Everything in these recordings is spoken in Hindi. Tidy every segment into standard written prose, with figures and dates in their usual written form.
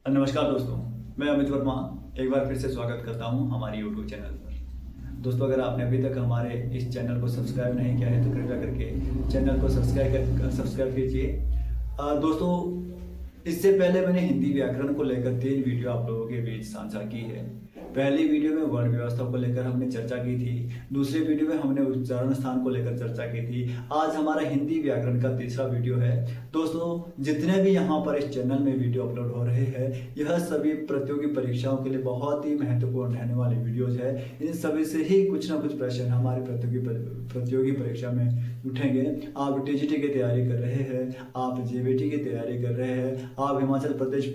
नमस्कार दोस्तों, मैं अमित वर्मा एक बार फिर से स्वागत करता हूं हमारी YouTube चैनल पर। दोस्तों, अगर आपने अभी तक हमारे इस चैनल को सब्सक्राइब नहीं किया है तो कृपया करके चैनल को सब्सक्राइब कीजिए। दोस्तों, इससे पहले मैंने हिंदी व्याकरण को लेकर 3 वीडियो आप लोगों के बीच साझा की है। पहली वीडियो में वर्ण व्यवस्था को लेकर हमने चर्चा की थी, दूसरे वीडियो में हमने उच्चारण स्थान को लेकर चर्चा की थी। आज हमारा हिंदी व्याकरण का तीसरा वीडियो है। दोस्तों, जितने भी यहाँ पर इस चैनल में वीडियो अपलोड हो रहे हैं, यह सभी प्रतियोगी परीक्षाओं के लिए बहुत ही महत्वपूर्ण रहने वाले वीडियोज है। इन सभी से ही कुछ ना कुछ प्रश्न हमारे प्रतियोगी परीक्षा में उठेंगे। आप टीजीटी की तैयारी कर रहे हैं, आप जेबीटी की तैयारी कर रहे हैं, आप हिमाचल प्रदेश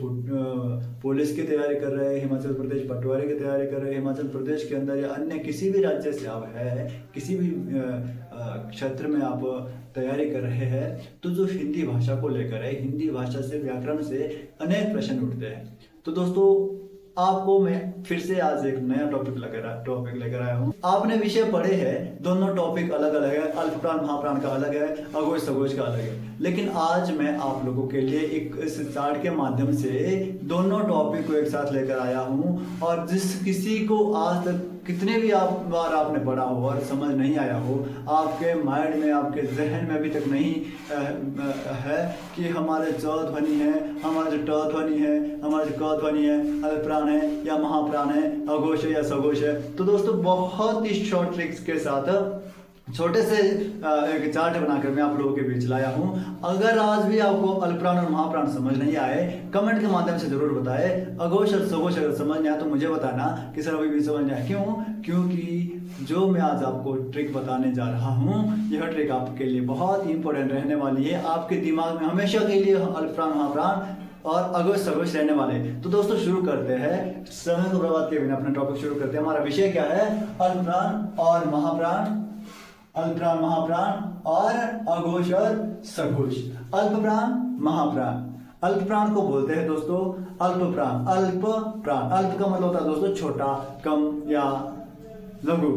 पुलिस की तैयारी कर रहे हैं, हिमाचल प्रदेश पटवारी की तैयारी कर रहे हैं, हिमाचल प्रदेश के अंदर या अन्य किसी भी राज्य से आप है, किसी भी क्षेत्र में आप तैयारी कर रहे हैं, तो जो हिंदी भाषा को लेकर है, हिंदी भाषा से व्याकरण से अनेक प्रश्न उठते हैं। तो दोस्तों, आपको मैं फिर से आज एक नया टॉपिक लेकर आया हूँ। आपने विषय पढ़े हैं, दोनों टॉपिक अलग अलग है, अल्पप्राण महाप्राण का अलग है, अघोष सघोष का अलग है। लेकिन आज मैं आप लोगों के लिए एक इस चार्ट के माध्यम से दोनों टॉपिक को एक साथ लेकर आया हूँ। और जिस किसी को आज तक कितने भी बार आपने पढ़ा हो और समझ नहीं आया हो, आपके माइंड में, आपके जहन में अभी तक नहीं है कि हमारे च ध्वनि है, हमारा जो ट ध्वनि है, हमारा जो क ध्वनि है, अल्पप्राण है या महाप्राण है, अघोष है या सघोष है। तो दोस्तों, बहुत ही शॉर्ट ट्रिक्स के साथ छोटे से एक चार्ट बनाकर मैं आप लोगों के बीच लाया हूं। अगर आज भी आपको अल्पप्राण और महाप्राण समझ नहीं आए, कमेंट के माध्यम से जरूर बताएं। अघोष और सघोष अगर समझ नहीं आया तो मुझे बताना कि सर अभी भी समझ नहीं आया। क्योंकि जो मैं आज आपको ट्रिक बताने जा रहा हूं, यह ट्रिक आपके लिए बहुत ही इंपॉर्टेंट रहने वाली है। आपके दिमाग में हमेशा के लिए अल्पप्राण महाप्राण और अघोष सघोष रहने वाले। तो दोस्तों, शुरू करते हैं, समय को बर्बाद किए बिना अपना टॉपिक शुरू करते हैं। हमारा विषय क्या है? अल्पप्राण और महाप्राण, अल्पप्राण महाप्राण और अघोष और सघोष। अल्पप्राण महाप्राण, अल्पप्राण को बोलते हैं दोस्तों अल्पप्राण। अल्पप्राण, अल्प का मतलब होता है दोस्तों छोटा, कम या लघु,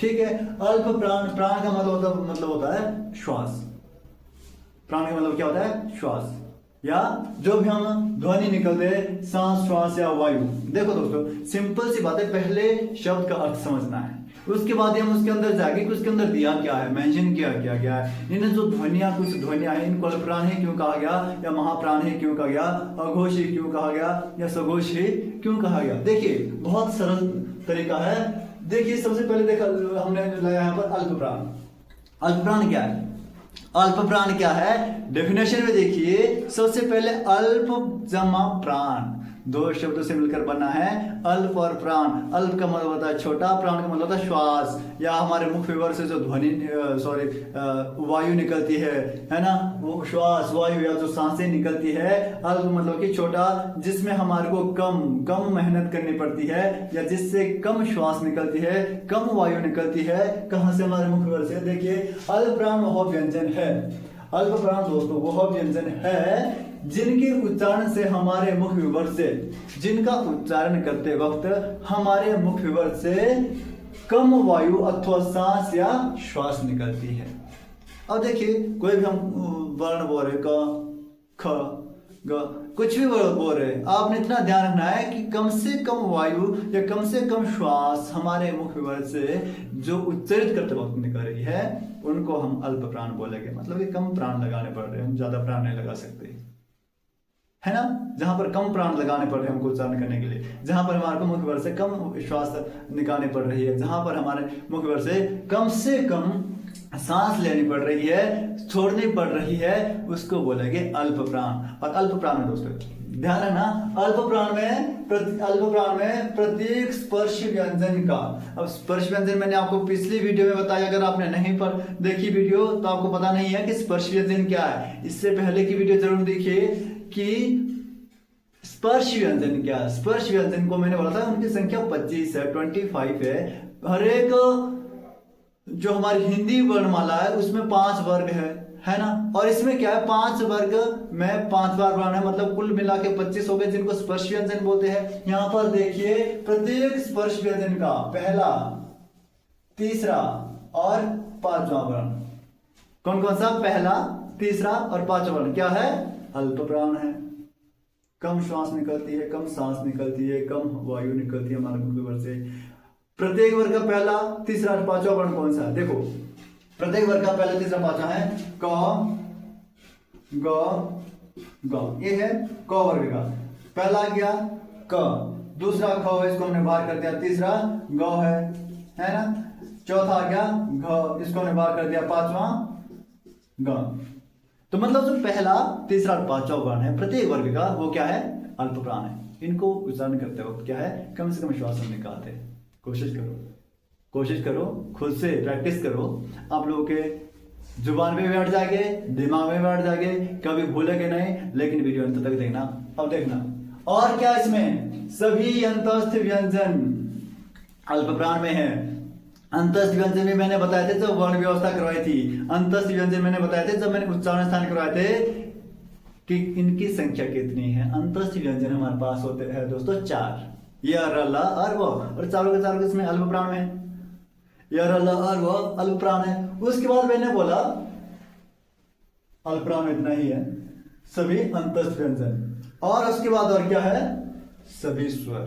ठीक है। अल्पप्राण, प्राण का मतलब होता है श्वास। प्राण का मतलब क्या होता है? श्वास, या जो भी हम ध्वनि निकलते हैं, सांस, श्वास या वायु। देखो दोस्तों, सिंपल सी बात है, पहले शब्द का अर्थ समझना है, उसके बाद हम उसके अंदर जाके कि उसके अंदर दिया क्या है, मेंशन किया क्या गया है। इन्हें जो ध्वनियां, कुछ ध्वनियां हैं, इनको अल्पप्राण ही क्यों कहा गया, या महाप्राण ही क्यों कहा गया, अघोष ही क्यों कहा गया, या सघोष ही क्यों कहा गया। देखिए, बहुत सरल तरीका है। देखिए, सबसे पहले देखा हमने लाया यहाँ पर अल्पप्राण। अल्पप्राण क्या है? अल्पप्राण क्या है? डेफिनेशन में देखिए, सबसे पहले अल्प जमा प्राण, दो शब्दों से मिलकर बना है अल्प और प्राण। अल्प का मतलब होता है छोटा, प्राण का मतलब होता है श्वास, या हमारे मुख विवर से जो ध्वनि वायु निकलती है ना, वो श्वास, वायु या जो सांसें निकलती है। अल्प मतलब कि छोटा, जिसमें हमारे को कम मेहनत करनी पड़ती है, या जिससे कम श्वास निकलती है, कम वायु निकलती है। कहां से? हमारे मुख विवर से। देखिए, अल्प प्राण वह व्यंजन है, अल्प प्राण दोस्तों वह व्यंजन है जिनके उच्चारण से हमारे मुख विवर से, जिनका उच्चारण करते वक्त हमारे मुख विवर से कम वायु अथवा सांस या श्वास निकलती है। अब देखिए, कोई भी हम वर्ण बोल रहे, क, ख, ग, कुछ भी बोल रहे, आपने इतना ध्यान रखना है कि कम से कम वायु या कम से कम श्वास हमारे मुख विवर से जो उच्चरित करते वक्त निकल रही है, उनको हम अल्प प्राण बोलेंगे। मतलब कि कम प्राण लगाने पड़ रहे हैं, हम ज्यादा प्राण नहीं लगा सकते, है ना। जहां पर कम प्राण लगाने पड़ रहे हैं हमको उच्चारण करने के लिए, जहां पर हमारे को मुख विवर से कम श्वास निकालनी पड़ रही है, जहां पर हमारे मुख विवर से कम सांस लेनी पड़ रही है, छोड़नी पड़ रही है, उसको बोलेंगे अल्प प्राण। और अल्प प्राण में दोस्तों ध्यान रखना, अल्प प्राण में प्रत्येक स्पर्श व्यंजन का, अब स्पर्श व्यंजन मैंने आपको पिछली वीडियो में बताया, अगर आपने नहीं देखी वीडियो तो आपको पता नहीं है कि स्पर्श व्यंजन क्या है। इससे पहले की वीडियो जरूर देखिए कि स्पर्श व्यंजन क्या है। स्पर्श व्यंजन को मैंने बोला था उनकी संख्या 25 है, 25 है। हर एक जो हमारी हिंदी वर्णमाला है उसमें 5 वर्ग है ना। और इसमें क्या है, 5 वर्ग में 5 बार वर्ण है, मतलब कुल मिला के 25 हो गए, जिनको स्पर्श व्यंजन बोलते हैं। यहाँ पर देखिए, प्रत्येक स्पर्श व्यंजन का पहला, तीसरा और 5वां वर्ण, कौन कौन सा? पहला, तीसरा और 5वां वर्ण क्या है? अल्प प्राण है। कम श्वास निकलती है, कम सांस निकलती है, कम वायु निकलती है हमारे मुख से। प्रत्येक वर्ग का पहला, तीसरा, पांचवा वर्ण कौन सा है? देखो, प्रत्येक वर्ग का पहला, तीसरा, पांचवा है क, ग, ग। ये है क वर्ग का पहला आ गया क, दूसरा ख, इसको हमने बाहर कर दिया, तीसरा ग है ना, चौथा आ गया घ, इसको हमने बाहर कर दिया, पांचवा ग। तो मतलब जो पहला, तीसरा और पांचवा वर्ण है प्रत्येक वर्ग का, वो क्या है? अल्प प्राण है। इनको उच्चारण करते वक्त क्या है? कम से कम श्वास हम निकालते हैं। कोशिश करो, खुद से प्रैक्टिस करो, आप लोगों के जुबान पे बैठ जाएंगे, दिमाग में बैठ जाएंगे, कभी भूलेंगे नहीं। लेकिन वीडियो अंत तक देखना। अब देखना और क्या इसमें सभी अंतस्थ व्यंजन अल्प प्राण में है। अंतस्थ व्यंजन में मैंने बताए थे जब वर्ण व्यवस्था करवाई थी, अंतस्थ व्यंजन मैंने बताए थे जब मैंने उच्चारण स्थान करवाए थे कि इनकी संख्या कितनी है। अंतस्थ व्यंजन हमारे पास होते हैं दोस्तों 4, य, र, ल, और वो, और चारों के चारों इसमें अल्प प्राण में य, र, ल, और वो अल्प प्राण है। उसके बाद मैंने बोला अल्प प्राण इतना ही है, सभी अंतस्थ व्यंजन, और उसके बाद और क्या है? सभी स्वर।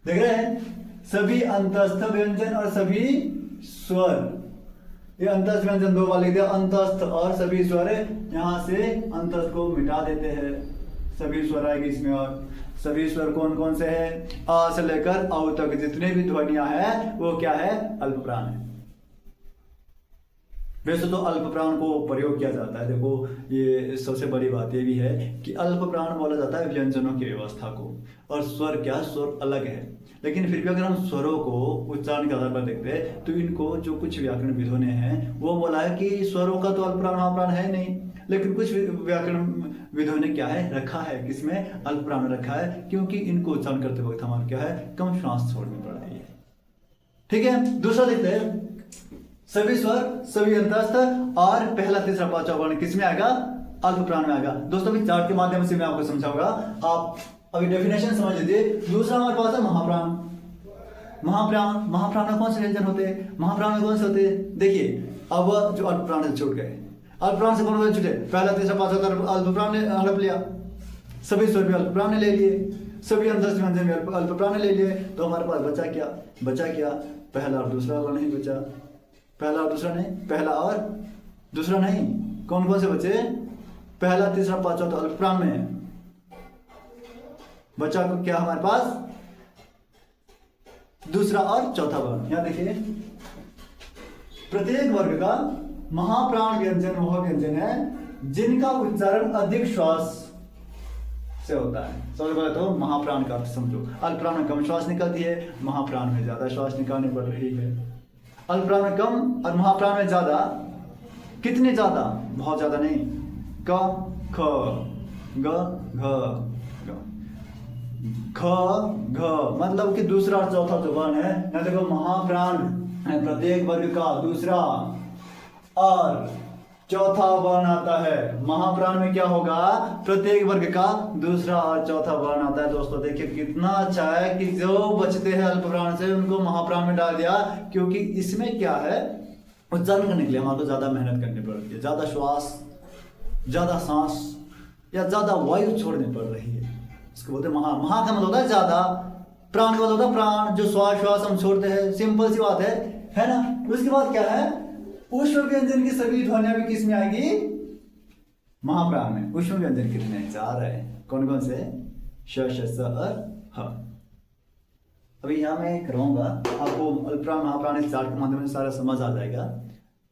देख रहे हैं, सभी अंतस्थ व्यंजन और सभी स्वर। ये अंतस्थ व्यंजन दो वाले दिया, अंतस्थ और सभी स्वर। यहां से अंतस्थ को मिटा देते हैं, सभी स्वर आएगी इसमें। और सभी स्वर कौन कौन से हैं? आ से लेकर औ तक जितने भी ध्वनियां हैं वो क्या है? अल्प प्राण है। वैसे तो अल्प प्राण को प्रयोग किया जाता है। देखो, ये सबसे बड़ी बात ये भी है कि अल्प प्राण बोला जाता है व्यंजनों की व्यवस्था को, और स्वर क्या? स्वर अलग है। लेकिन फिर भी अगर हम स्वरों को उच्चारण के आधार पर देखते हैं तो इनको जो कुछ व्याकरण विदों ने हैं वो बोला है कि स्वरों का तो अल्प प्राण महाप्राण है नहीं, लेकिन कुछ व्याकरण विदों ने क्या है रखा है, किसमें? अल्प प्राण रखा है, क्योंकि इनको उच्चारण करते वक्त हमारा क्या है? कम श्वास छोड़नी पड़ रही है। ठीक है, दूसरा देखते हैं, सभी स्वर, सभी अंतस्थ, और पहला, तीसरा, पांचवा वर्ण किसमें आएगा? अल्प प्राण में आएगा। दोस्तों अभी चार्ट के माध्यम से मैं आपको समझाऊंगा, आप अभी डेफिनेशन समझ लीजिए। दूसरा हमारे पास है महाप्राण। महाप्राण में कौन से व्यंजन होते हैं? महाप्राण में कौन से होते हैं? देखिए, अब जो अल्प प्राण से छूट गए, अल्प प्राण से कौन कौन छूटे? पहला, तीसरा, पांचवा अल्प प्राण ने हड़प लिया, सभी स्वर भी अल्प प्राण ने ले लिए, सभी अंतस्थ व्यंजन भी अल्प प्राण ने ले लिए। तो हमारे पास बचा क्या? पहला और दूसरा वर्ण नहीं बचा। पहला और दूसरा नहीं, पहला और दूसरा नहीं, कौन कौन से बचे? पहला, तीसरा, पांचवा तो अल्प प्राण में है। बचा को क्या हमारे पास? दूसरा और चौथा वर्ण। यहां देखिए, प्रत्येक वर्ग का महाप्राण व्यंजन वह व्यंजन है जिनका उच्चारण अधिक श्वास से होता है। सबसे पहले तो महाप्राण का अर्थ समझो। अल्प प्राण में कम श्वास निकलती है, महाप्राण में ज्यादा श्वास निकालनी पड़ रही है। अल्प प्राण में कम और महाप्राण में ज्यादा। कितने ज्यादा? बहुत ज्यादा नहीं। क, ख, ग, घ, ख, घ, मतलब कि दूसरा और चौथा जो वर्ण है ना, देखो महाप्राण है प्रत्येक वर्ग का दूसरा और चौथा वर्ण आता है। महाप्राण में क्या होगा? प्रत्येक वर्ग का दूसरा और चौथा वर्ण आता है। दोस्तों देखिए कितना अच्छा है कि जो बचते हैं अल्प प्राण से उनको महाप्राण में डाल दिया, क्योंकि इसमें क्या है? उच्चारण करने के लिए हमारे को ज्यादा मेहनत करनी पड़ती है, ज्यादा श्वास, ज्यादा सांस या ज्यादा वायु छोड़नी पड़ रही है। इसको बोलते हैं महा का मतलब होता है ज्यादा, प्राण का मतलब होता है प्राण, जो श्वास हम छोड़ते हैं। सिंपल सी बात है ना। उसके बाद क्या है? ऊष्म व्यंजन की सभी ध्वनियां भी किसमें आएगी? महाप्राण में। ऊष्म व्यंजन कितने? 4 है। कौन कौन से? श, श, स और ह। अभी यहां मैं कराऊंगा आपको अल्प प्राण महाप्राण इस चार्ट के माध्यम से सारा समझ आ जाएगा।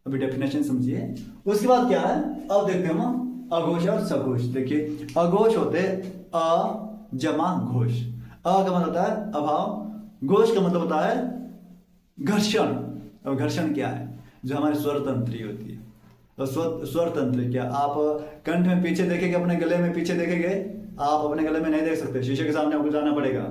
अभी डेफिनेशन समझिए। उसके बाद क्या है? अब देखते हैं हम अघोष और सघोष। देखिए, अघोष होते अ जमा घोष। अ का मतलब होता है अभाव, घोष का मतलब होता है घर्षण। और घर्षण क्या है? जो हमारी स्वर तंत्री होती है। और स्वर तंत्र क्या? आप कंठ में पीछे देखेंगे, अपने गले में पीछे देखेंगे, आप अपने गले में नहीं देख सकते, शीशे के सामने आपको जाना पड़ेगा।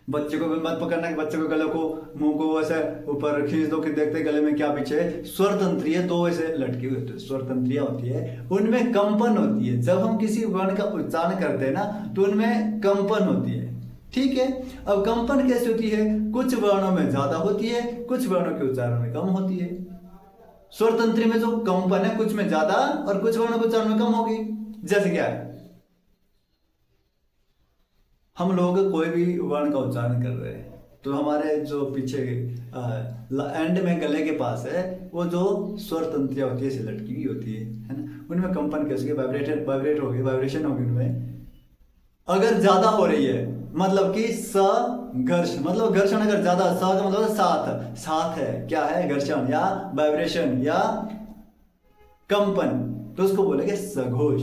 बच्चे को भी मत पकड़ना कि बच्चे को गले को, मुंह को ऐसे ऊपर खींच दो कि देखते गले में क्या पीछे। स्वर तंत्रियां दो ऐसे लटकी हुई होती है, स्वर तंत्रियां होती है, उनमें कंपन होती है। जब हम किसी वर्ण का उच्चारण करते हैं ना तो उनमें कंपन होती है। ठीक है, अब कंपन कैसे होती है? कुछ वर्णों में ज्यादा होती है, कुछ वर्णों के उच्चारण में कम होती है। स्वर तंत्री में जो कंपन है कुछ में ज्यादा और कुछ वर्णों के उच्चारण में कम होगी। जैसे क्या है? हम लोग कोई भी वर्ण का उच्चारण कर रहे हैं तो हमारे जो पीछे एंड में गले के पास है वो जो स्वर तंत्रियां होती है से लटकी हुई होती है ना, उनमें कंपन कैसे वाइब्रेट होगी, वाइब्रेशन होगी उनमें। अगर ज्यादा हो रही है मतलब कि घर्षण, मतलब घर्षण अगर ज्यादा, स का मतलब साथ है, क्या है, घर्षण या वाइब्रेशन या कंपन, तो उसको बोलेंगे सघोष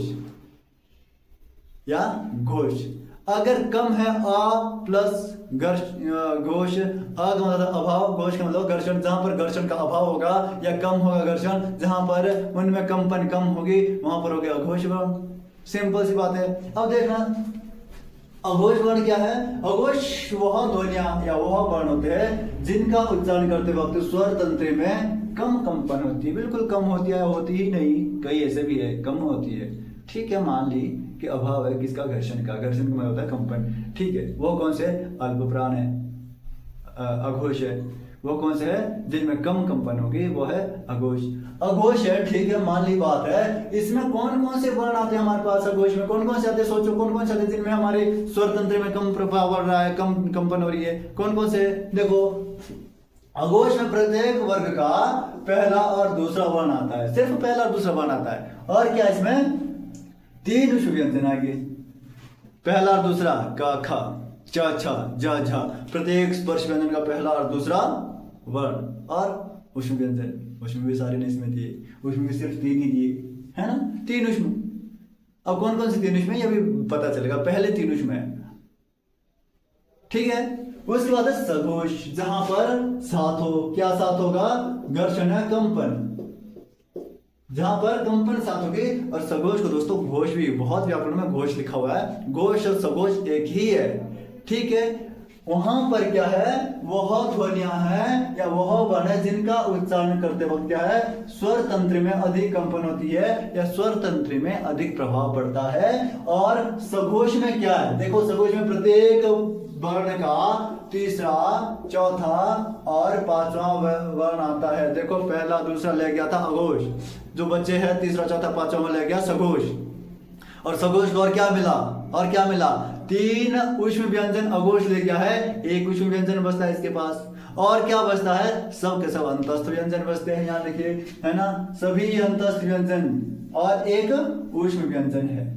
या घोष। अगर कम है अ प्लस घोष, अ का मतलब अभाव, घोष का मतलब घर्षण, जहां पर घर्षण का अभाव होगा या कम होगा घर्षण, जहां पर उनमें कंपन कम होगी वहां पर हो गया अघोष वर्ण। सिंपल सी बात है। अब देखना अघोष वर्ण क्या है। अघोष वह ध्वनियां या वह वर्ण होते हैं जिनका उच्चारण करते वक्त स्वर तंत्र में कम कंपन होती है, बिल्कुल कम होती है, होती ही नहीं, कई ऐसे भी है कम होती है। ठीक है, मान ली कि अभाव है किसका, घर्षण का। घर्षण का मतलब होता है कंपन। ठीक है, वो कौन से, अल्प प्राण है, अघोष है। वो कौन से है, जिनमें कम कंपन होगी वो है अघोष। अघोष है, ठीक है, मान ली बात है। इसमें कौन कौन से वर्ण आते हैं हमारे पास अघोष में, कौन कौन से आते हैं, सोचो कौन कौन से आते हैं जिनमें हमारे स्वर तंत्र में कम प्रभाव पड़ रहा है, कम कंपन हो रही है, कौन कौन से। देखो अघोष में प्रत्येक वर्ग का पहला और दूसरा वर्ण आता है, सिर्फ पहला और दूसरा वर्ण आता है। और क्या इसमें 3 उष्म व्यंजन आएंगे, पहला और दूसरा, क ख च छ ज झ, प्रत्येक स्पर्श व्यंजन का पहला और दूसरा वर्ण। और उष्म व्यंजन, उष्म भी सारे ने इसमें दिए, उष्म भी सिर्फ 3 ही दिए, है ना, 3 उष्म। अब कौन कौन से 3 उष्म है ये भी पता चलेगा, पहले 3 उष्म है। ठीक है, उसके बाद है सघोष, जहां पर साथ हो, क्या साथ होगा, घर्षण है, कंपन, जहां पर कंपन साथ होगी। और सघोष को दोस्तों घोष भी, बहुत व्याकरण में घोष लिखा हुआ है, घोष और सघोष एक ही है। ठीक है, वहां पर क्या है, वह ध्वनियां हैं या वह वर्ण है जिनका उच्चारण करते वक्त क्या है, स्वर तंत्र में अधिक कंपन होती है या स्वर तंत्र में अधिक प्रभाव पड़ता है। और सघोष में क्या है, देखो सघोष में प्रत्येक वर्ण का तीसरा, चौथा और पांचवा वर्ण आता है। देखो पहला दूसरा ले गया था अघोष, जो बच्चे हैं तीसरा चौथा पांचवा में ले गया सघोष। और सघोष को और क्या मिला, और क्या मिला, 3 उष्म व्यंजन अघोष ले गया है, 1 उष्म व्यंजन बचता है इसके पास। और क्या बचता है, सब के सब अंतस्थ व्यंजन बचते हैं, यहाँ देखिए, है ना, सभी अंतस्थ व्यंजन और 1 उष्म व्यंजन है।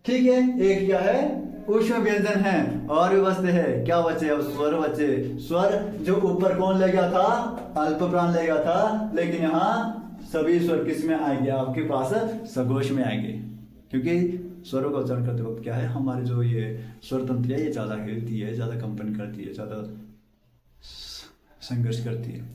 ठीक है, एक क्या है, उष्म व्यंजन है। और भी बचते हैं, क्या बचे, अब स्वर बचे। स्वर जो ऊपर कौन ले गया था, अल्प प्राण ले गया था, लेकिन यहाँ सभी स्वर किस में आएंगे, आपके पास सघोष में आएंगे, क्योंकि स्वरों का उच्चारण करते वक्त क्या है, हमारे जो ये स्वर तंत्र है ये ज्यादा हिलती है, ज्यादा कंपन करती है, ज्यादा संघर्ष करती है।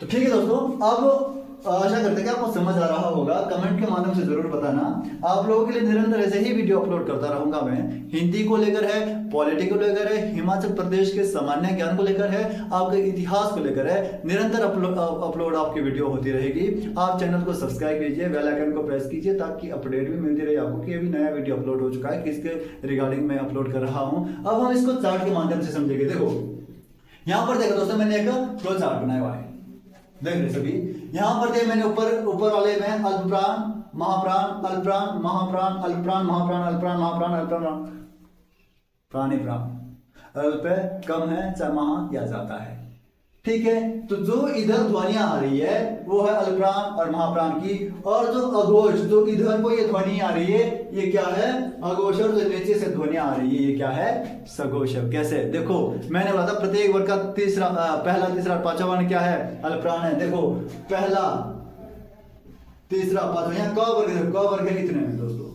तो ठीक है दोस्तों, अब आशा करते हैं कि आपको समझ आ रहा होगा। कमेंट के माध्यम से जरूर बताना। आप लोगों के लिए निरंतर ऐसे ही वीडियो अपलोड करता रहूंगा मैं। हिंदी को लेकर है, पॉलिटी को लेकर है, हिमाचल प्रदेश के सामान्य ज्ञान को लेकर है, आपके इतिहास को लेकर है, निरंतर अपलोड आपकी वीडियो होती रहेगी। आप चैनल को सब्सक्राइब कीजिए, बेल आइकन को प्रेस कीजिए, ताकि अपडेट भी मिलती रहे आपको कि अभी नया वीडियो अपलोड हो चुका है, किसके रिगार्डिंग मैं अपलोड कर रहा हूँ। अब हम इसको चार्ट के माध्यम से समझेंगे। देखो यहाँ पर देखो दोस्तों, मैंने एक फ्लो चार्ट बनाया हुआ है, देख रहे सभी। यहां पर मैंने ऊपर वाले में अल्प प्राण, महाप्राण, अल्प प्राण, महाप्राण, अल्प प्राण, महाप्राण, अल्प प्राण, महाप्राण, अल्प प्राण, प्राणी प्राण। अल्प है, कम है, चाहे महा या जाता है। ठीक है, तो जो इधर ध्वनियां आ रही है वो है अल्प प्राण और महाप्राण की। और जो अघोष, जो इधर को ये ध्वनि आ रही है, ये क्या है, अघोष। और जो नीचे से ध्वनियां आ रही है ये क्या है, सघोष। कैसे, देखो मैंने बोला था प्रत्येक वर्ग का तीसरा, पहला, तीसरा, पांचवा वर्ण क्या है, अल्प प्राण है। देखो पहला, तीसरा, पांचवा, यहाँ क वर्ग है, क वर्ग है कितने में दोस्तों,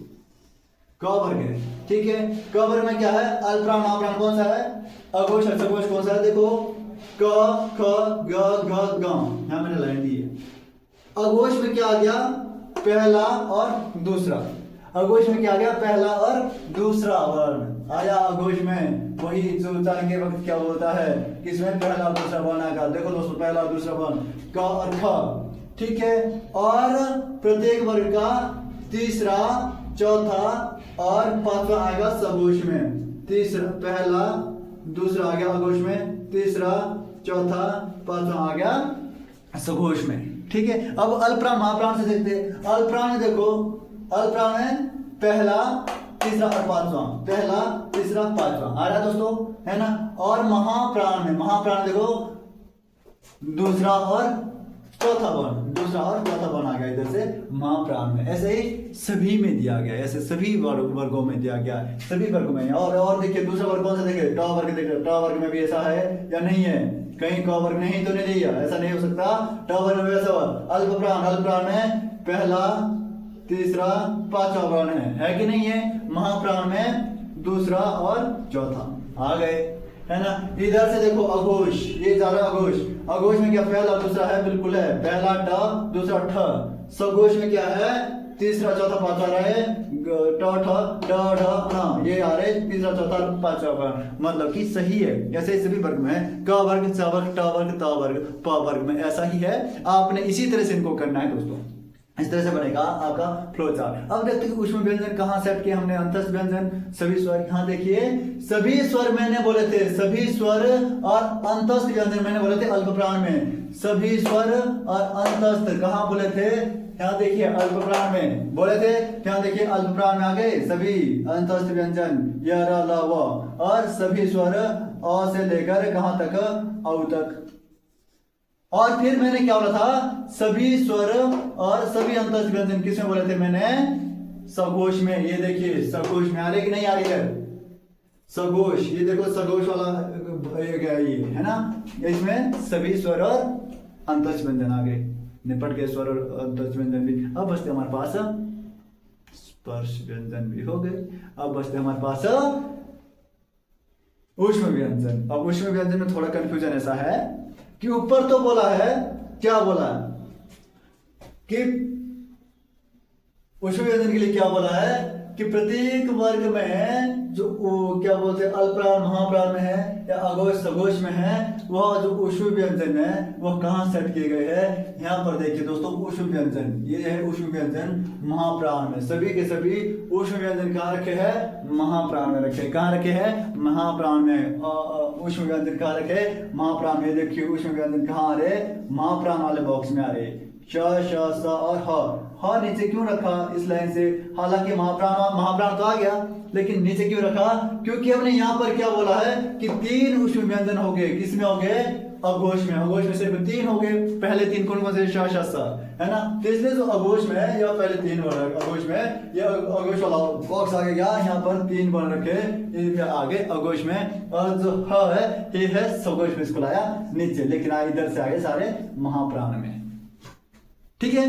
क वर्ग है। ठीक है, क वर्ग में क्या है, अल्प प्राण, महाप्राण कौन सा है, अघोष और सघोष कौन सा है। देखो क ख ग घ ग, यहां मैंने लाइन दी है। अघोष में क्या आ गया, पहला और दूसरा। अघोष में क्या आ गया, पहला और दूसरा वर्ण आया अघोष में। वही जो उच्चारण के वक्त क्या बोलता है, किसमें, पहला और दूसरा वर्ण आएगा। देखो दोस्तों, पहला और दूसरा वर्ण क और ख। ठीक है, और प्रत्येक वर्ग का तीसरा, चौथा और पांचवा आएगा सघोष में। तीसरा, पहला, दूसरा आ गया अघोष में, तीसरा, चौथा, पांचवा आ गया सघोष में। ठीक है, अब अल्प प्राण महाप्राण से देखते हैं। अल्प प्राण देखो, अल्प प्राण है पहला तीसरा और पांचवा, पहला तीसरा पांचवा आ रहा दोस्तों, है ना। और महाप्राण में, महाप्राण देखो दूसरा और चौथा वर्ण, दूसरा और चौथा वर्ण आ गया इधर से महाप्राण में। ऐसे ही सभी में दिया गया, ऐसे सभी वर्गों में दिया गया, सभी वर्गों में। और देखिए दूसरा वर्ग कौन सा, देखिए ट वर्ग, देखिए ट वर्ग में भी ऐसा है या नहीं है, कहीं क वर्ग नहीं तो नहीं दिया, ऐसा नहीं हो सकता। ट वर्ग में ऐसा अल्पप्राण, अल्पप्राण में पहला तीसरा पांचवा वर्ण है कि नहीं है। महाप्राण में दूसरा और चौथा आ गए, है ना। इधर से देखो अघोष, ये जा रहा है अघोष, अघोष में क्या पहला दूसरा है, बिल्कुल है, पहला ट दूसरा ठ। सघोष में क्या है, तीसरा चौथा पांचवा रहे, ट ठ ड ढ न, ये आ रहे तीसरा चौथा पांचवा, मतलब कि सही है। ऐसे सभी वर्ग में क वर्ग, च वर्ग, ट वर्ग, त वर्ग, प वर्ग में ऐसा ही है। आपने इसी तरह से इनको करना है दोस्तों, इस तरह से बनेगा आपका फ्लो चार्ट। अब देखते हैं ऊष्म व्यंजन कहाँ सेट किया हमने, अंतस्थ व्यंजन, सभी स्वर। यहाँ देखिए सभी स्वर मैंने बोले थे, सभी स्वर और अंतस्थ व्यंजन मैंने बोले थे अल्पप्राण में, सभी स्वर और अंतस्थ कहाँ बोले थे, यहाँ देखिए अल्पप्राण में बोले थे, यहाँ देखिए अल्पप्राण में आ गए सभी अंतस्थ व्यंजन य र ल व, और सभी स्वर अ से लेकर कहाँ तक, औ तक। और फिर मैंने क्या बोला था, सभी स्वर और सभी अंतस्थ व्यंजन किसमें बोले थे मैंने, सघोष में। ये देखिए सघोष में आ रही कि नहीं आ रही है, सघोष, ये देखो सघोष वाला ये क्या ये है ना, इसमें सभी स्वर और अंतस्थ व्यंजन आ गए, निपट के स्वर और अंतस्थ व्यंजन भी। अब बचते हमारे पास स्पर्श व्यंजन भी हो गए, अब बचते हमारे पास ऊष्म व्यंजन। अब ऊष्म व्यंजन में थोड़ा कंफ्यूजन ऐसा है कि ऊपर तो बोला है, क्या बोला कि ऊष्म व्यंजन के लिए क्या बोला है कि प्रत्येक वर्ग में जो क्या बोलते हैं अल्पप्राण महाप्राण में है या अघोष सघोष में है, वह जो ऊष्म व्यंजन है वह कहाँ सेट किए गए हैं। यहाँ पर देखिए दोस्तों ऊष्म व्यंजन, ये है ऊष्म व्यंजन महाप्राण में, सभी के सभी ऊष्म व्यंजन कहाँ रखे हैं, महाप्राण में रखे। कहाँ रखे हैं, महाप्राण में। ऊष्म व्यंजन कहाँ रखे, महाप्राण में। देखिए ऊष्म व्यंजन कहाँ आ रहे, महाप्राण वाले बॉक्स में आ रहे, श श स और ह नीचे क्यों रखा इस लाइन से, हालांकि महाप्राण तो आ गया, लेकिन नीचे क्यों रखा, क्योंकि हमने यहाँ पर क्या बोला है कि तीन ऊष्म व्यंजन हो गए, किसमें हो गए, अघोष में। अघोष में सिर्फ तीन हो गए, पहले तीन कौन कौन से, श श स, है ना। तो इसलिए जो अघोष में है या पहले तीन वर्ण, अघोष में ये अघोष वाला बॉक्स आगे गया, यहाँ पर तीन वर्ण रखे इनमें आगे अघोष में, और जो ह है ये है सघोष में, इसको लाया नीचे, लेकिन इधर से आगे सारे महाप्राण में। ठीक है,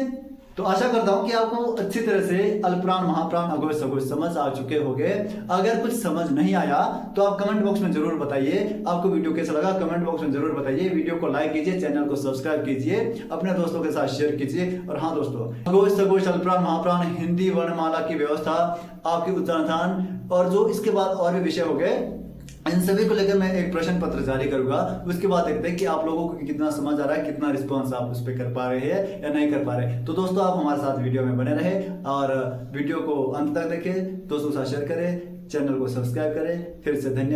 तो आशा करता हूं कि आपको अच्छी तरह से अल्पप्राण महाप्राण अघोष सघोष समझ आ चुके होंगे। अगर कुछ समझ नहीं आया तो आप कमेंट बॉक्स में जरूर बताइए, आपको वीडियो कैसा लगा कमेंट बॉक्स में जरूर बताइए। वीडियो को लाइक कीजिए, चैनल को सब्सक्राइब कीजिए, अपने दोस्तों के साथ शेयर कीजिए। और हाँ दोस्तों, अघोष सघोष अल्पप्राण महाप्राण हिंदी वर्णमाला की व्यवस्था, आपकी उच्चारण और जो इसके बाद और भी विषय हो गए, इन सभी को लेकर मैं एक प्रश्न पत्र जारी करूंगा। उसके बाद देखते हैं कि आप लोगों को कितना समझ आ रहा है, कितना रिस्पांस आप उस पर कर पा रहे हैं या नहीं कर पा रहे। तो दोस्तों आप हमारे साथ वीडियो में बने रहे और वीडियो को अंत तक देखें, दोस्तों के साथ शेयर करें, चैनल को सब्सक्राइब करें। फिर से धन्यवाद।